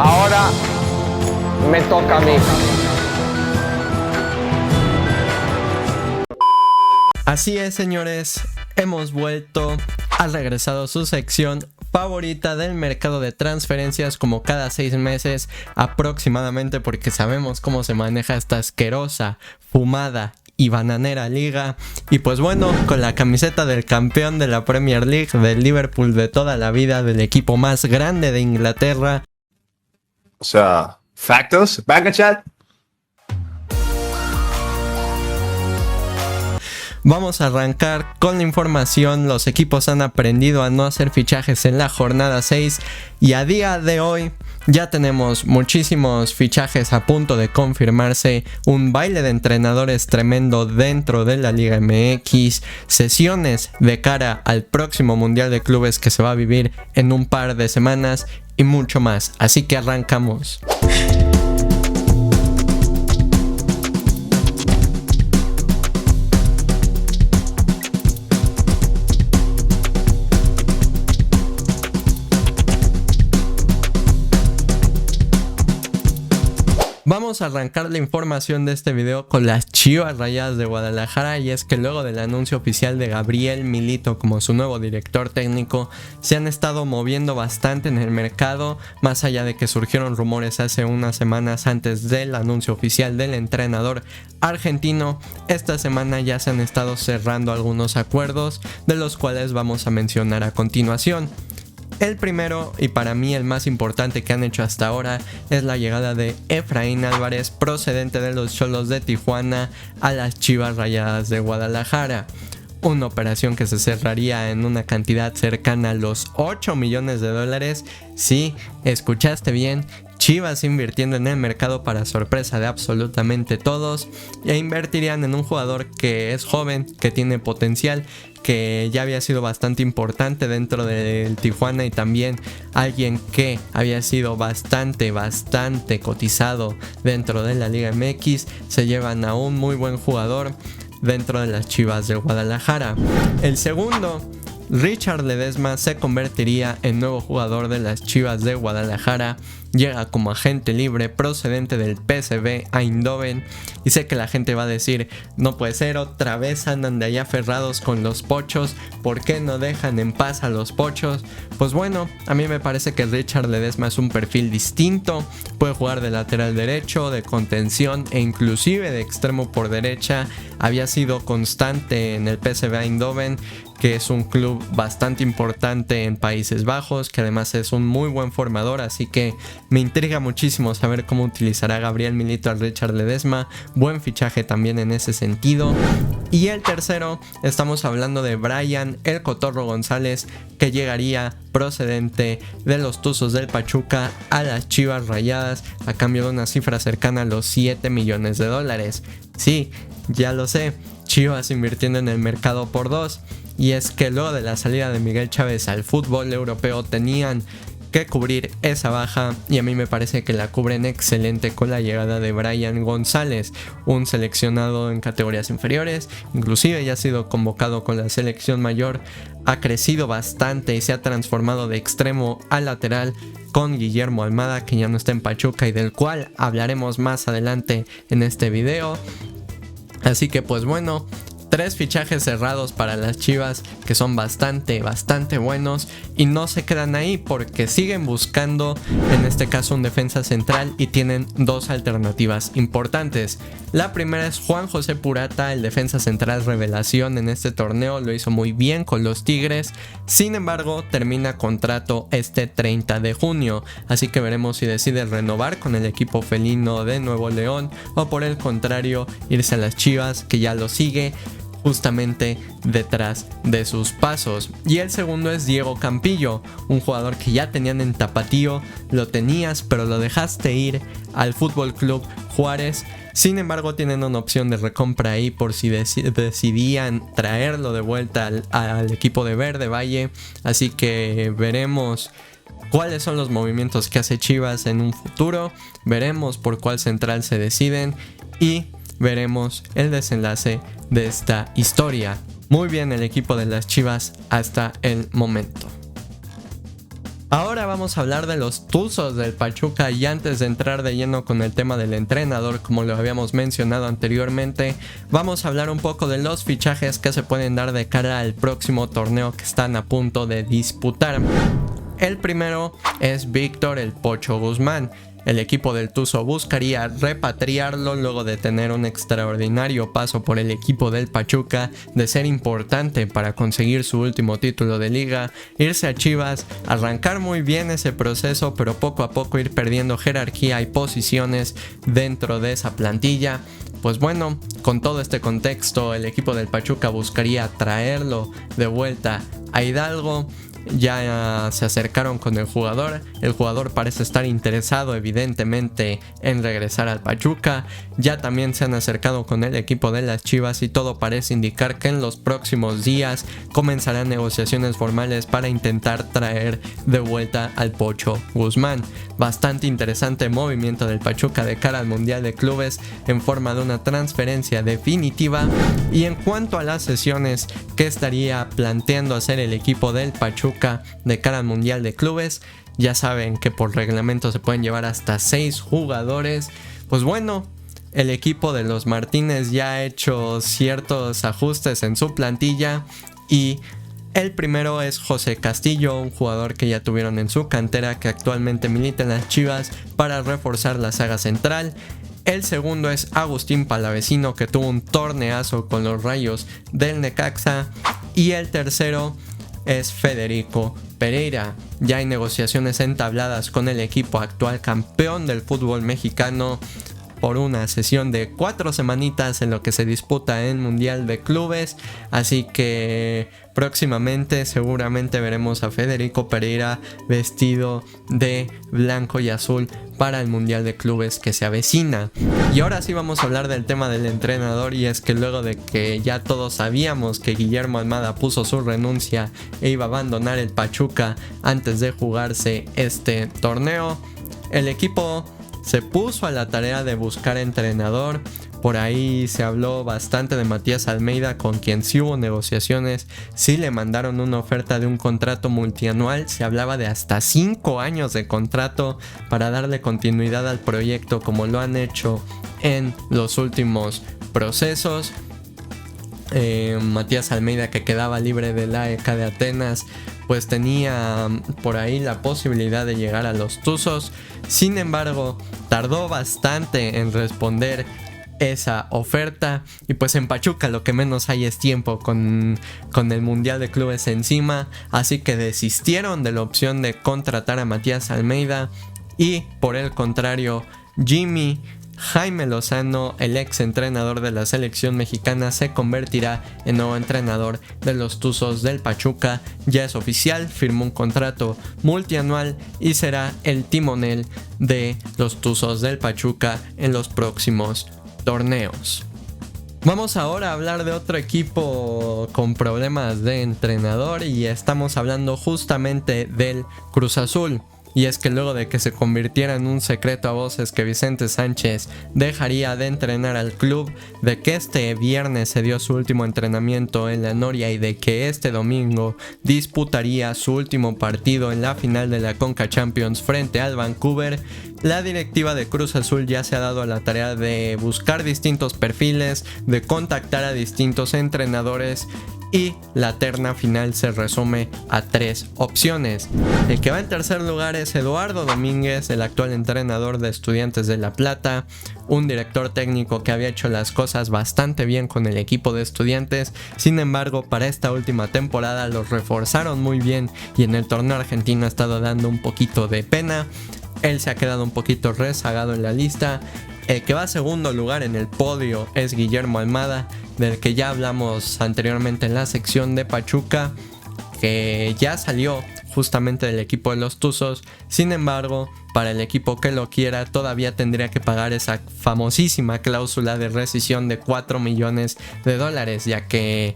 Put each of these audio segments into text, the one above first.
Ahora me toca a mí. Así es, señores, hemos vuelto, ha regresado su sección favorita del mercado de transferencias, como cada 6 meses aproximadamente, porque sabemos cómo se maneja esta asquerosa, fumada y bananera liga. Y pues bueno, con la camiseta del campeón de la Premier League, del Liverpool de toda la vida, del equipo más grande de Inglaterra. O sea, factos, banca chat. Vamos a arrancar con la información. Los equipos han aprendido a no hacer fichajes en la jornada 6 y a día de hoy ya tenemos muchísimos fichajes a punto de confirmarse, un baile de entrenadores tremendo dentro de la Liga MX, sesiones de cara al próximo Mundial de Clubes que se va a vivir en un par de semanas y mucho más. Así que arrancamos. Vamos a arrancar la información de este video con las Chivas Rayadas de Guadalajara, y es que luego del anuncio oficial de Gabriel Milito como su nuevo director técnico, se han estado moviendo bastante en el mercado, más allá de que surgieron rumores hace unas semanas antes del anuncio oficial del entrenador argentino. Esta semana ya se han estado cerrando algunos acuerdos, de los cuales vamos a mencionar a continuación. El primero, y para mí el más importante que han hecho hasta ahora, es la llegada de Efraín Álvarez, procedente de los Xolos de Tijuana, a las Chivas Rayadas de Guadalajara. Una operación que se cerraría en una cantidad cercana a los 8 millones de dólares. Sí, escuchaste bien. Chivas invirtiendo en el mercado para sorpresa de absolutamente todos, e invertirían en un jugador que es joven, que tiene potencial, que ya había sido bastante importante dentro del Tijuana, y también alguien que había sido bastante cotizado dentro de la Liga MX. Se llevan a un muy buen jugador dentro de las Chivas de Guadalajara. El segundo, Richard Ledesma, se convertiría en nuevo jugador de las Chivas de Guadalajara. Llega como agente libre procedente del PSV Eindhoven, y sé que la gente va a decir: no puede ser, otra vez andan de allá aferrados con los pochos, ¿por qué no dejan en paz a los pochos? Pues bueno, a mí me parece que Richard Ledesma es un perfil distinto, puede jugar de lateral derecho, de contención e inclusive de extremo por derecha. Había sido constante en el PSV Eindhoven, que es un club bastante importante en Países Bajos, que además es un muy buen formador, así que me intriga muchísimo saber cómo utilizará Gabriel Milito a Richard Ledesma. Buen fichaje también en ese sentido. Y el tercero, estamos hablando de Brian El Cotorro González, que llegaría procedente de los Tuzos del Pachuca a las Chivas Rayadas a cambio de una cifra cercana a los 7 millones de dólares. Sí, ya lo sé, Chivas invirtiendo en el mercado por 2. Y es que luego de la salida de Miguel Chávez al fútbol europeo tenían que cubrir esa baja, y a mí me parece que la cubren excelente con la llegada de Brian González, un seleccionado en categorías inferiores, inclusive ya ha sido convocado con la selección mayor, ha crecido bastante y se ha transformado de extremo a lateral con Guillermo Almada, que ya no está en Pachuca y del cual hablaremos más adelante en este video. Así que pues bueno, 3 fichajes cerrados para las Chivas que son bastante buenos, y no se quedan ahí porque siguen buscando, en este caso, un defensa central, y tienen 2 alternativas importantes. La primera es Juan José Purata, el defensa central revelación en este torneo, lo hizo muy bien con los Tigres. Sin embargo, termina contrato este 30 de junio, así que veremos si decide renovar con el equipo felino de Nuevo León o por el contrario irse a las Chivas, que ya lo sigue justamente detrás de sus pasos. Y el segundo es Diego Campillo, un jugador que ya tenían en Tapatío, lo tenías pero lo dejaste ir al Fútbol Club Juárez. Sin embargo, tienen una opción de recompra ahí por si decidían traerlo de vuelta al equipo de Verde Valle, así que veremos cuáles son los movimientos que hace Chivas en un futuro, veremos por cuál central se deciden y veremos el desenlace de esta historia. Muy bien el equipo de las Chivas hasta el momento. Ahora vamos a hablar de los Tuzos del Pachuca y antes de entrar de lleno con el tema del entrenador, como lo habíamos mencionado anteriormente, vamos a hablar un poco de los fichajes que se pueden dar de cara al próximo torneo que están a punto de disputar. El primero es Víctor El Pocho Guzmán. El equipo del Tuzo buscaría repatriarlo luego de tener un extraordinario paso por el equipo del Pachuca, de ser importante para conseguir su último título de liga, irse a Chivas, arrancar muy bien ese proceso, pero poco a poco ir perdiendo jerarquía y posiciones dentro de esa plantilla. Pues bueno, con todo este contexto, el equipo del Pachuca buscaría traerlo de vuelta a Hidalgo. Ya se acercaron con el jugador parece estar interesado evidentemente en regresar al Pachuca, ya también se han acercado con el equipo de las Chivas y todo parece indicar que en los próximos días comenzarán negociaciones formales para intentar traer de vuelta al Pocho Guzmán. Bastante interesante movimiento del Pachuca de cara al Mundial de Clubes en forma de una transferencia definitiva. Y en cuanto a las sesiones que estaría planteando hacer el equipo del Pachuca de cara al Mundial de Clubes, ya saben que por reglamento se pueden llevar hasta 6 jugadores. Pues bueno, el equipo de los Martínez ya ha hecho ciertos ajustes en su plantilla y el primero es José Castillo, un jugador que ya tuvieron en su cantera, que actualmente milita en las Chivas para reforzar la saga central. El segundo es Agustín Palavecino, que tuvo un torneazo con los Rayos del Necaxa. Y el tercero es Federico Pereira. Ya hay negociaciones entabladas con el equipo actual campeón del fútbol mexicano por una sesión de 4 semanitas en lo que se disputa el Mundial de Clubes. Así que próximamente seguramente veremos a Federico Pereira vestido de blanco y azul para el Mundial de Clubes que se avecina. Y ahora sí vamos a hablar del tema del entrenador, y es que luego de que ya todos sabíamos que Guillermo Almada puso su renuncia e iba a abandonar el Pachuca antes de jugarse este torneo, el equipo se puso a la tarea de buscar entrenador. Por ahí se habló bastante de Matías Almeida, con quien sí hubo negociaciones, sí le mandaron una oferta de un contrato multianual, se hablaba de hasta 5 años de contrato para darle continuidad al proyecto como lo han hecho en los últimos procesos. Matías Almeida, que quedaba libre del AEK de Atenas, pues tenía por ahí la posibilidad de llegar a los Tuzos. Sin embargo, tardó bastante en responder esa oferta, y pues en Pachuca lo que menos hay es tiempo con el Mundial de Clubes encima, así que desistieron de la opción de contratar a Matías Almeida y por el contrario Jaime Lozano, el ex entrenador de la selección mexicana, se convertirá en nuevo entrenador de los Tuzos del Pachuca. Ya es oficial, firmó un contrato multianual y será el timonel de los Tuzos del Pachuca en los próximos torneos. Vamos ahora a hablar de otro equipo con problemas de entrenador, y estamos hablando justamente del Cruz Azul. Y es que luego de que se convirtiera en un secreto a voces que Vicente Sánchez dejaría de entrenar al club, de que este viernes se dio su último entrenamiento en la Noria y de que este domingo disputaría su último partido en la final de la Conca Champions frente al Vancouver, la directiva de Cruz Azul ya se ha dado a la tarea de buscar distintos perfiles, de contactar a distintos entrenadores, y la terna final se resume a 3 opciones. El que va en tercer lugar es Eduardo Domínguez, el actual entrenador de Estudiantes de La Plata, un director técnico que había hecho las cosas bastante bien con el equipo de Estudiantes. Sin embargo, para esta última temporada los reforzaron muy bien y en el torneo argentino ha estado dando un poquito de pena. Él se ha quedado un poquito rezagado en la lista. El que va a segundo lugar en el podio es Guillermo Almada, del que ya hablamos anteriormente en la sección de Pachuca, que ya salió justamente del equipo de los Tuzos. Sin embargo, para el equipo que lo quiera todavía tendría que pagar esa famosísima cláusula de rescisión de $4 millones, ya que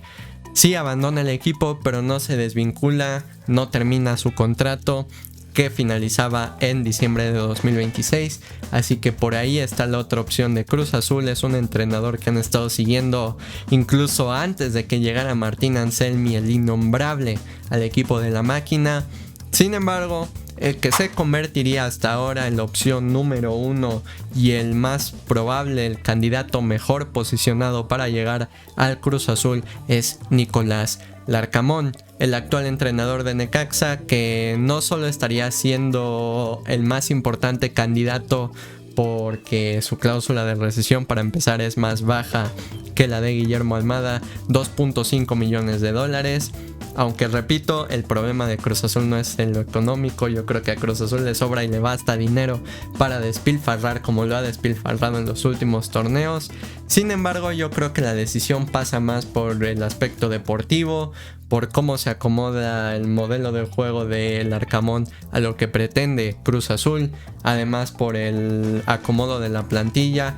sí abandona el equipo, pero no se desvincula, no termina su contrato, que finalizaba en diciembre de 2026. Así que por ahí está la otra opción de Cruz Azul. Es un entrenador que han estado siguiendo incluso antes de que llegara Martín Anselmi, el innombrable, al equipo de la máquina. Sin embargo, el que se convertiría hasta ahora en la opción número 1 y el más probable, el candidato mejor posicionado para llegar al Cruz Azul, es Nicolás Larcamón, el actual entrenador de Necaxa, que no solo estaría siendo el más importante candidato porque su cláusula de rescisión para empezar es más baja que la de Guillermo Almada, 2.5 millones de dólares. Aunque repito, el problema de Cruz Azul no es en lo económico. Yo creo que a Cruz Azul le sobra y le basta dinero para despilfarrar como lo ha despilfarrado en los últimos torneos. Sin embargo, yo creo que la decisión pasa más por el aspecto deportivo, por cómo se acomoda el modelo de juego del Arcamón a lo que pretende Cruz Azul. Además por el acomodo de la plantilla,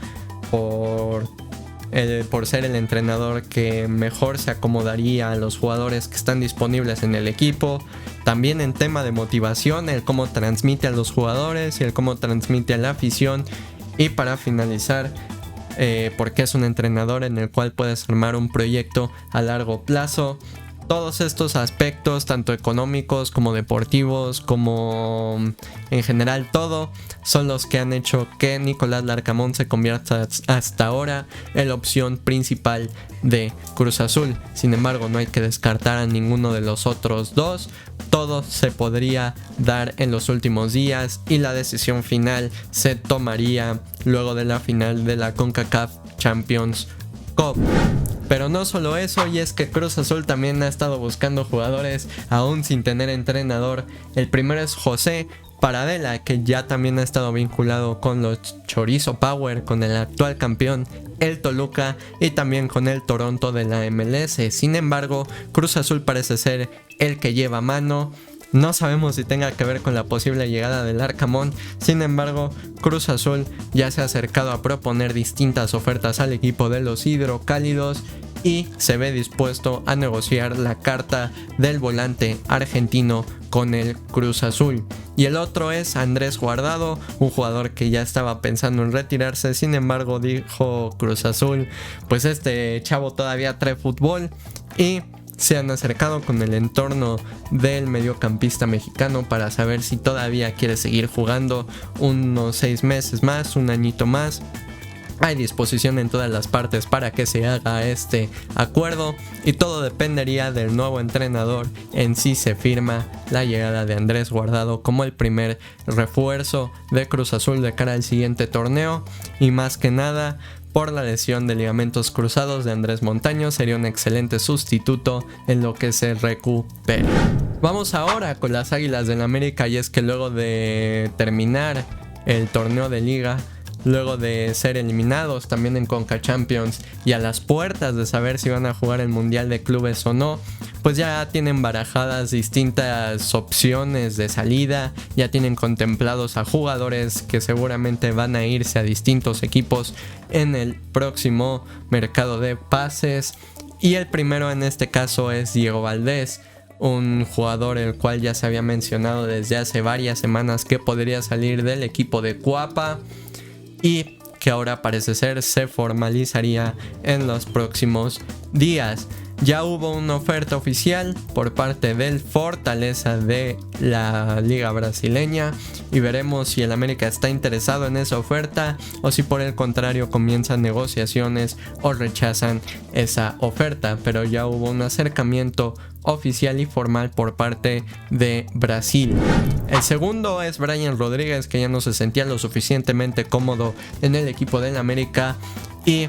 por ser el entrenador que mejor se acomodaría a los jugadores que están disponibles en el equipo. También en tema de motivación, el cómo transmite a los jugadores y el cómo transmite a la afición. Y para finalizar, porque es un entrenador en el cual puedes armar un proyecto a largo plazo. Todos estos aspectos, tanto económicos como deportivos, como en general todo, son los que han hecho que Nicolás Larcamón se convierta hasta ahora en la opción principal de Cruz Azul. Sin embargo, no hay que descartar a ninguno de los otros dos. Todo se podría dar en los últimos días y la decisión final se tomaría luego de la final de la CONCACAF Champions Cup. Pero no solo eso, y es que Cruz Azul también ha estado buscando jugadores aún sin tener entrenador. El primero es José Paradela, que ya también ha estado vinculado con los Chorizo Power, con el actual campeón, el Toluca, y también con el Toronto de la MLS. Sin embargo, Cruz Azul parece ser el que lleva mano. No sabemos si tenga que ver con la posible llegada del Arcamón. Sin embargo, Cruz Azul ya se ha acercado a proponer distintas ofertas al equipo de los Hidrocálidos y se ve dispuesto a negociar la carta del volante argentino con el Cruz Azul. Y el otro es Andrés Guardado, un jugador que ya estaba pensando en retirarse. Sin embargo, dijo Cruz Azul, pues este chavo todavía trae fútbol, y se han acercado con el entorno del mediocampista mexicano para saber si todavía quiere seguir jugando unos 6 meses más, un añito más. Hay disposición en todas las partes para que se haga este acuerdo y todo dependería del nuevo entrenador en si se firma la llegada de Andrés Guardado como el primer refuerzo de Cruz Azul de cara al siguiente torneo. Y más que nada, por la lesión de ligamentos cruzados de Andrés Montaño, sería un excelente sustituto en lo que se recupera. Vamos ahora con las Águilas del América, y es que luego de terminar el torneo de liga, luego de ser eliminados también en Conca Champions y a las puertas de saber si van a jugar el Mundial de Clubes o no, pues ya tienen barajadas distintas opciones de salida, ya tienen contemplados a jugadores que seguramente van a irse a distintos equipos en el próximo mercado de pases. Y el primero en este caso es Diego Valdés, un jugador el cual ya se había mencionado desde hace varias semanas que podría salir del equipo de Cuapa y que ahora parece ser se formalizaría en los próximos días. Ya hubo una oferta oficial por parte del Fortaleza de la Liga Brasileña y veremos si el América está interesado en esa oferta o si por el contrario comienzan negociaciones o rechazan esa oferta. Pero ya hubo un acercamiento oficial y formal por parte de Brasil. El segundo es Brian Rodríguez, que ya no se sentía lo suficientemente cómodo en el equipo del América y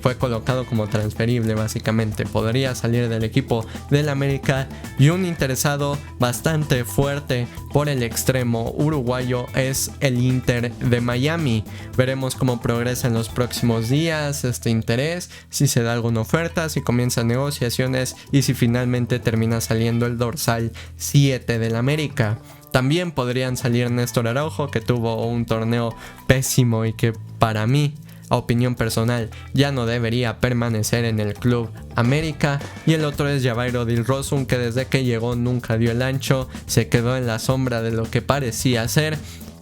fue colocado como transferible. Básicamente podría salir del equipo del América, y un interesado bastante fuerte por el extremo uruguayo es el Inter de Miami. Veremos cómo progresa en los próximos días este interés, si se da alguna oferta, si comienzan negociaciones y si finalmente termina saliendo el dorsal 7 del América. También podrían salir Néstor Araujo, que tuvo un torneo pésimo y que para mí, a opinión personal, ya no debería permanecer en el Club América. Y el otro es Javairo Dilrosun, que desde que llegó nunca dio el ancho, se quedó en la sombra de lo que parecía ser.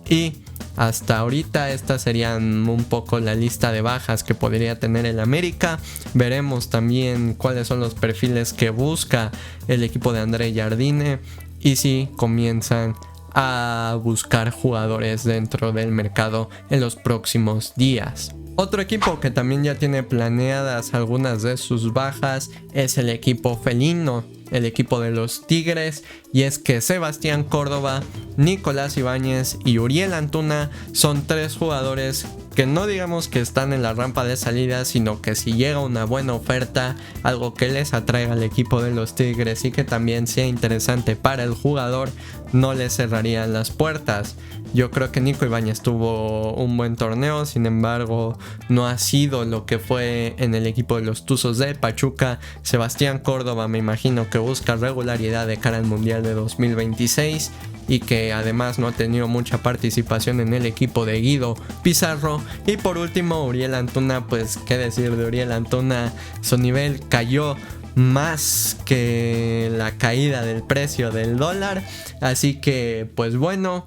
Y hasta ahorita estas serían un poco la lista de bajas que podría tener el América. Veremos también cuáles son los perfiles que busca el equipo de André Jardine y si comienzan a buscar jugadores dentro del mercado en los próximos días. Otro equipo que también ya tiene planeadas algunas de sus bajas es el equipo felino, el equipo de los Tigres, y es que Sebastián Córdoba, Nicolás Ibáñez y Uriel Antuna son 3 jugadores que no digamos que están en la rampa de salida, sino que si llega una buena oferta, algo que les atraiga al equipo de los Tigres y que también sea interesante para el jugador, no le cerrarían las puertas. Yo creo que Nico Ibáñez tuvo un buen torneo, sin embargo no ha sido lo que fue en el equipo de los Tuzos de Pachuca. Sebastián Córdoba me imagino que busca regularidad de cara al Mundial de 2026 y que además no ha tenido mucha participación en el equipo de Guido Pizarro. Y por último Uriel Antuna, pues qué decir de Uriel Antuna, su nivel cayó más que la caída del precio del dólar, así que pues bueno,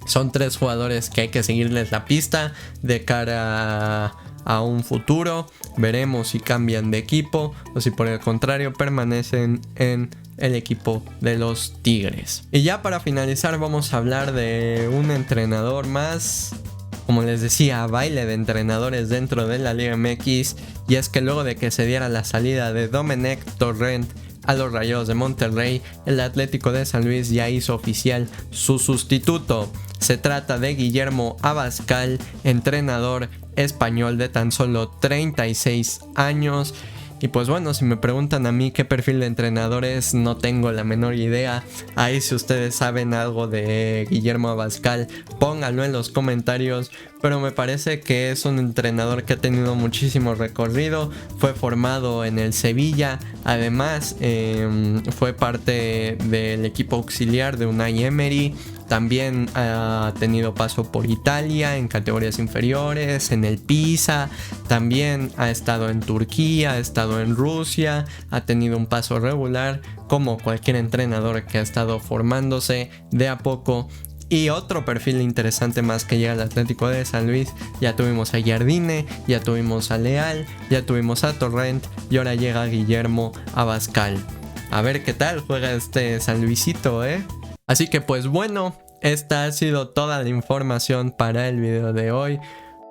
son 3 jugadores que hay que seguirles la pista de cara a un futuro. Veremos si cambian de equipo o si por el contrario permanecen en el equipo de los Tigres. Y ya para finalizar vamos a hablar de un entrenador más, como les decía, baile de entrenadores dentro de la Liga MX, y es que luego de que se diera la salida de Domenech Torrent a los Rayados de Monterrey, el Atlético de San Luis ya hizo oficial su sustituto. Se trata de Guillermo Abascal, entrenador español de tan solo 36 años. Y pues bueno, si me preguntan a mí qué perfil de entrenador es, no tengo la menor idea. Ahí si ustedes saben algo de Guillermo Abascal, pónganlo en los comentarios. Pero me parece que es un entrenador que ha tenido muchísimo recorrido. Fue formado en el Sevilla. Además, fue parte del equipo auxiliar de Unai Emery. También ha tenido paso por Italia en categorías inferiores, en el Pisa. También ha estado en Turquía, ha estado en Rusia. Ha tenido un paso regular como cualquier entrenador que ha estado formándose de a poco. Y otro perfil interesante más que llega al Atlético de San Luis. Ya tuvimos a Jardine, ya tuvimos a Leal, ya tuvimos a Torrent y ahora llega Guillermo Abascal. A ver qué tal juega este San Luisito, Así que pues bueno, esta ha sido toda la información para el video de hoy.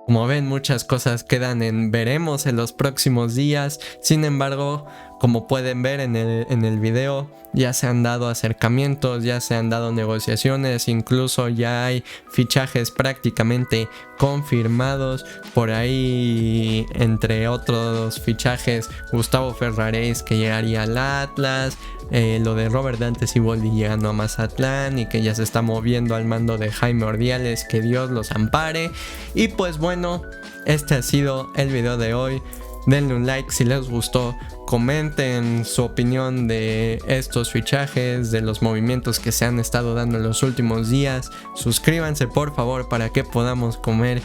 Como ven, muchas cosas quedan en veremos en los próximos días. Sin embargo, como pueden ver en el video, ya se han dado acercamientos, ya se han dado negociaciones, incluso ya hay fichajes prácticamente confirmados. Por ahí, entre otros fichajes, Gustavo Ferraréis, que llegaría al Atlas, lo de Robert Dante Siboldi llegando a Mazatlán y que ya se está moviendo al mando de Jaime Ordiales, que Dios los ampare. Y pues bueno, este ha sido el video de hoy. Denle un like si les gustó, comenten su opinión de estos fichajes, de los movimientos que se han estado dando en los últimos días. Suscríbanse por favor para que podamos comer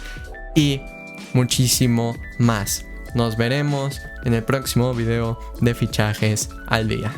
y muchísimo más. Nos veremos en el próximo video de Fichajes al Día.